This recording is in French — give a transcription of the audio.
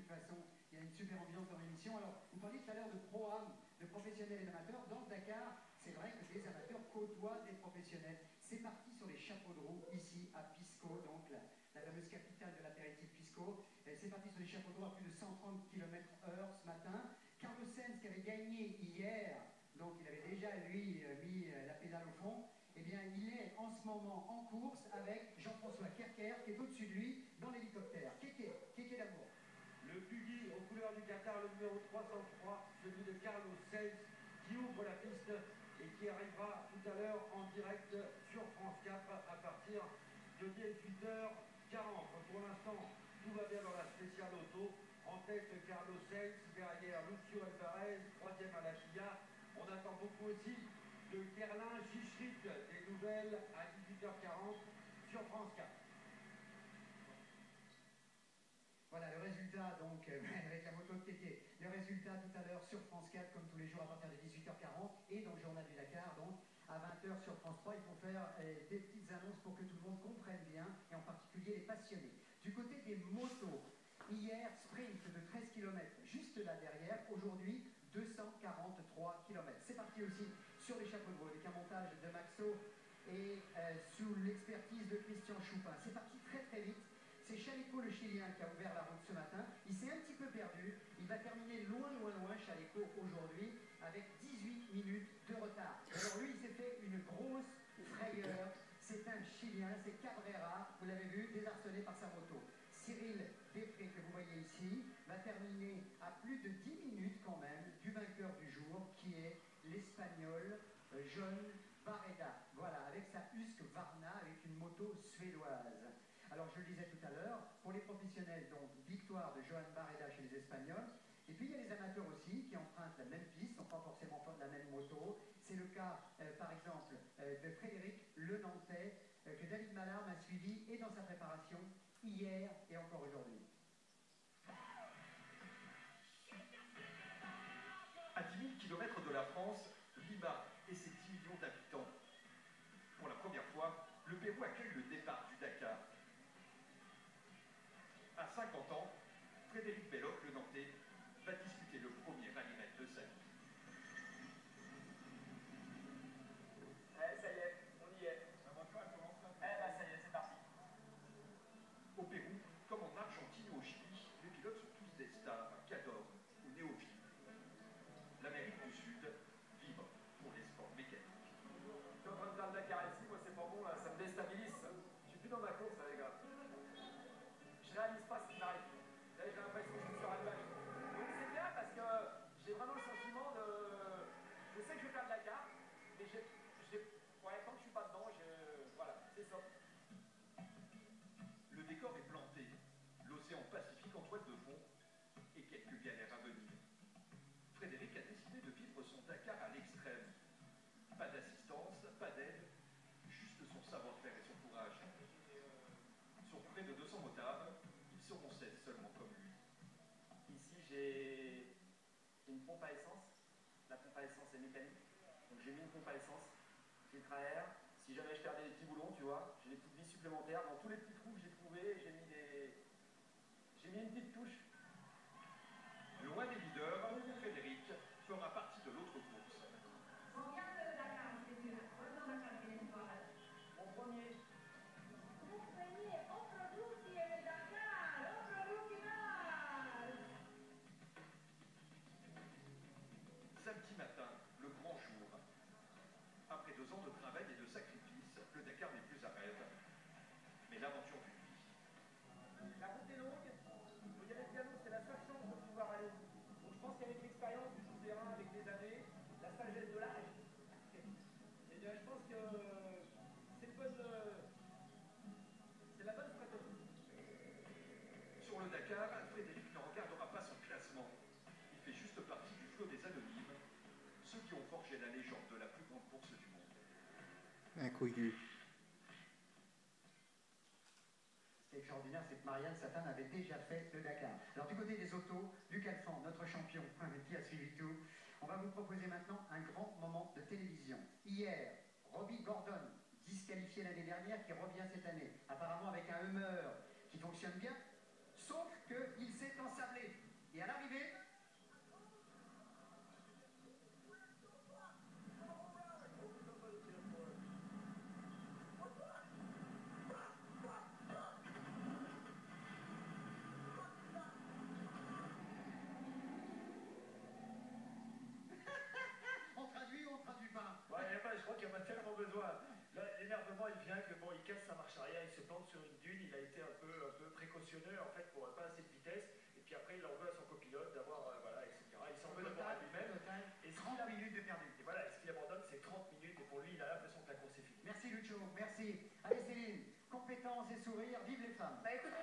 toute façon, il y a une super ambiance dans l'émission. Alors, vous parliez tout à l'heure de pro-am, de professionnels et d'amateurs. Dans le Dakar, c'est vrai que les amateurs côtoient des professionnels. C'est parti sur les chapeaux de roue, ici à Pisco, donc la fameuse capitale de l'apéritif Pisco. C'est parti sur les chapeaux de roue à plus de 130 km/h ce matin. Carlos Sainz, qui avait gagné hier, donc il avait déjà, lui, mis la pédale au fond, eh bien, il est en ce moment en course avec Jean-François Kerker, qui est au-dessus de lui dans l'hélicoptère. Kéké d'amour. Le buggy aux couleurs du Qatar, le numéro 303, celui de Carlos Sainz, qui ouvre la piste et qui arrivera tout à l'heure en direct sur France 4 à partir de 18h40. Pour l'instant, tout va bien dans la spéciale auto. En tête, Carlos Sainz, derrière Lucio Alvarez, troisième à la FIA. On attend beaucoup aussi de Kerlin Chichrit, des nouvelles à 18h40 sur France 4. Voilà le résultat, donc, avec la moto de Kéké. Le résultat tout à l'heure sur France 4, comme tous les jours à partir de 18h40, et dans le journal du Dakar, donc, à 20h sur France 3. Il faut faire des petites annonces pour que tout le monde comprenne bien, et en particulier les passionnés. Du côté des motos, hier, sprint de 13 km, juste là derrière. Aujourd'hui, 243 km. C'est parti aussi sur les chapeaux de roue, avec un montage de Maxo et sous l'expertise de Christian Choupin. C'est parti très très vite. C'est Chaleco le Chilien qui a ouvert la route ce matin. Il s'est un petit peu perdu. Il va terminer loin Chaleco aujourd'hui avec 18 minutes de retard. Alors lui, il s'est fait une grosse frayeur. C'est un Chilien, c'est Cabrera, vous l'avez vu, désarçonné par sa moto. Cyril Després, que vous voyez ici, va terminer à plus de 10 minutes quand même du vainqueur du jour, qui est l'Espagnol John Barreda. Voilà, avec sa Husqvarna, avec une moto suédoise. Alors je le disais tout à l'heure, pour les professionnels, donc victoire de Johan Barreda chez les Espagnols. Et puis il y a les amateurs aussi qui empruntent la même piste, n'ont pas forcément la même moto. C'est le cas par exemple de Frédéric Le Nantais, que David Malard m'a suivi et dans sa préparation hier et encore aujourd'hui. À 10 000 km de la France, Lima et ses 10 millions d'habitants. Pour la première fois, le Pérou accueille le départ du Dakar. À 50 ans, Frédéric Belloc, le Nantais, va disputer le premier rallye-raid de sa vie. Ça y est, on y est. Ça y est, c'est parti. Au Pérou, comme en Argentine ou au Chili, les pilotes sont tous des stars, cadors ou néophytes. L'Amérique du Sud vibre pour les sports mécaniques. Je suis en train de faire le Dakar ici, moi c'est pas bon là, ça me déstabilise. Je suis plus dans ma course là les gars. Je réalise pas ce qui m'arrive. Là j'ai l'impression que je suis sur un nuage. Donc c'est bien parce que j'ai vraiment le sentiment de... Je sais que je vais faire le Dakar, mais ouais, tant que je suis pas dedans, voilà, c'est ça. Le décor est planté, l'océan Pacifique en toile de fond et quelques galères à venir. Frédéric a décidé de vivre son Dakar à l'extrême. Pas d'assistance, pas d'aide, juste son savoir-faire et son courage. Sur près de 200 motards, ils seront 16 seulement comme lui. Ici j'ai une pompe à essence. La pompe à essence est mécanique. Donc j'ai mis une pompe à essence, filtre à air. Si jamais je perdais des petits boulons, tu vois, j'ai des petites vis supplémentaires. Dans tous les petits trous que j'ai trouvés, j'ai mis une petite touche. Loin des leaders, Frédéric fera partie de l'autre course. Mon premier. Samedi matin, le grand jour. Après 2 ans de travail et de sacrifice, le Dakar n'est plus à rêve, mais l'aventure d'une vie. La route est longue, il faut y aller piano, c'est la seule chance de pouvoir aller. Donc je pense qu'avec l'expérience du tout-terrain, avec les années, la sagesse de l'âge, et bien je pense que c'est la bonne stratégie. Sur le Dakar, Frédéric ne regardera pas son classement. Il fait juste partie du flot des anonymes, ceux qui ont forgé la légende de la plus grande course du monde. Un couillu. C'est extraordinaire, c'est que Marianne Satin avait déjà fait le Dakar. Alors du côté des autos, Luc Alphand, notre champion, qui a suivi tout, on va vous proposer maintenant un grand moment de télévision. Hier, Robbie Gordon, disqualifié l'année dernière, qui revient cette année, apparemment avec un Hummer qui fonctionne bien. sauf qu'il s'est ensablé. Et à l'arrivée, on traduit pas. Ouais, je crois qu'il n'y a pas tellement besoin. L'énervement, il vient que bon, il casse sa marche arrière, il se plante sur une dune, il a été un peu précautionneux en fait pour pas assez de vitesse. Et puis après, il en veut à son copilote d'avoir, voilà, etc. Il s'en veut d'abord à lui-même. Et 30 minutes de perdu. Et voilà, ce qu'il abandonne, c'est 30 minutes. Et pour lui, il a l'impression que la course est finie. Merci Lucho, merci. Allez Céline, compétence et sourire, vive les femmes. Bah écoute,